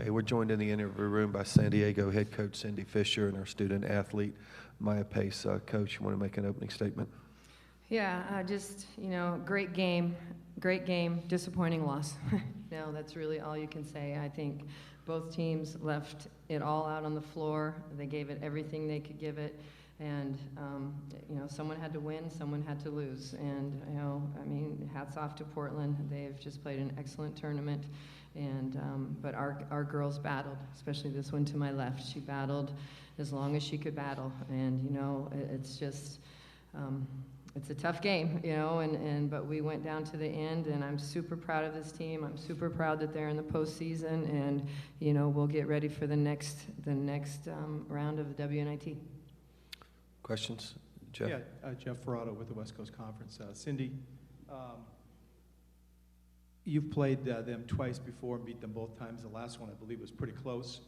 Okay, we're joined in the interview room by San Diego head coach Cindy Fisher and our student athlete Maya Pace. Coach, you want to make an opening statement? Yeah, just, great game, disappointing loss. That's really all you can say. I think both teams left it all out on the floor. They gave it everything they could give it. And, someone had to win, someone had to lose. And, hats off to Portland. They've just played an excellent tournament. And, but our girls battled, especially this one to my left. She battled as long as she could battle. And, it's just, it's a tough game, but we went down to the end, and I'm super proud of this team. I'm super proud that they're in the postseason, and, we'll get ready for the next round of the WNIT. Questions? Jeff? Yeah, Jeff Ferrato with the West Coast Conference. Cindy, you've played them twice before and beat them both times. The last one, I believe, was pretty close.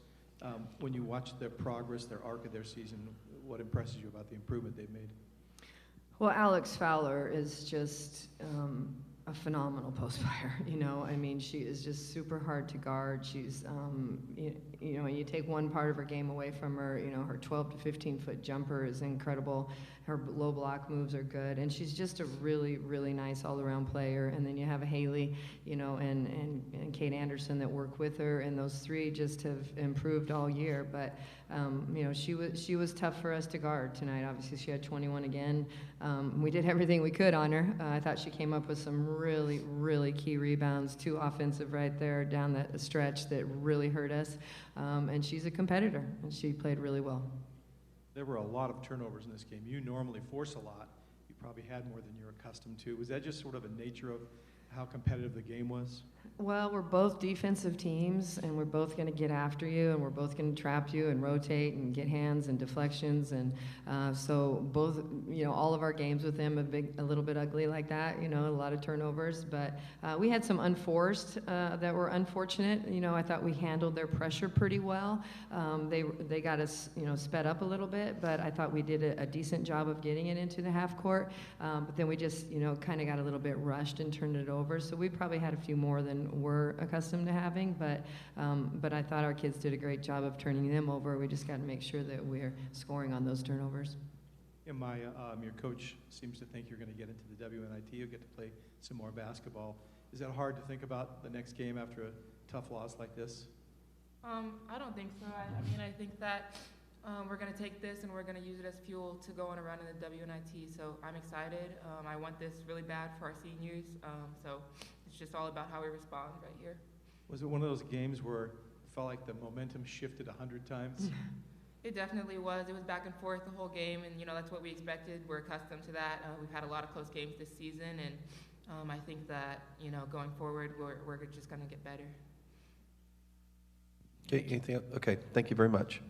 When you watch their progress, their arc of their season, what impresses you about the improvement they've made? Well, Alex Fowler is just a phenomenal post player. She is just super hard to guard. She's, you take one part of her game away from her, her 12 to 15 foot jumper is incredible. Her low block moves are good, and she's just a really, really nice all-around player. And then you have a Haley, and Kate Anderson that work with her, and those three just have improved all year. But she was tough for us to guard tonight. Obviously, she had 21 again. We did everything we could on her. I thought she came up with some really, really key rebounds, 2 offensive right there down that stretch that really hurt us. And she's a competitor, and she played really well. There were a lot of turnovers in this game. You normally force a lot. You probably had more than you're accustomed to. Was that just sort of a nature of how competitive the game was? Well, we're both defensive teams, and we're both going to get after you, and we're both going to trap you and rotate and get hands and deflections. And so both, all of our games with them have been a little bit ugly like that, a lot of turnovers. But we had some unforced that were unfortunate. I thought we handled their pressure pretty well. They got us, sped up a little bit, but I thought we did a decent job of getting it into the half court. But then we just, kind of got a little bit rushed and turned it over. So we probably had a few more than we're accustomed to having, but I thought our kids did a great job of turning them over. We just got to make sure that we're scoring on those turnovers. Yeah, Maya, your coach seems to think you're going to get into the WNIT. You'll get to play some more basketball. Is that hard to think about the next game after a tough loss like this? I don't think so. I think that we're going to take this and we're going to use it as fuel to go on a run in the WNIT. So I'm excited. I want this really bad for our seniors. So it's just all about how we respond right here. Was it one of those games where it felt like the momentum shifted 100 times? It definitely was. It was back and forth the whole game, and that's what we expected. We're accustomed to that. We've had a lot of close games this season, and I think that going forward we're just going to get better. Okay, anything else? Okay, thank you very much.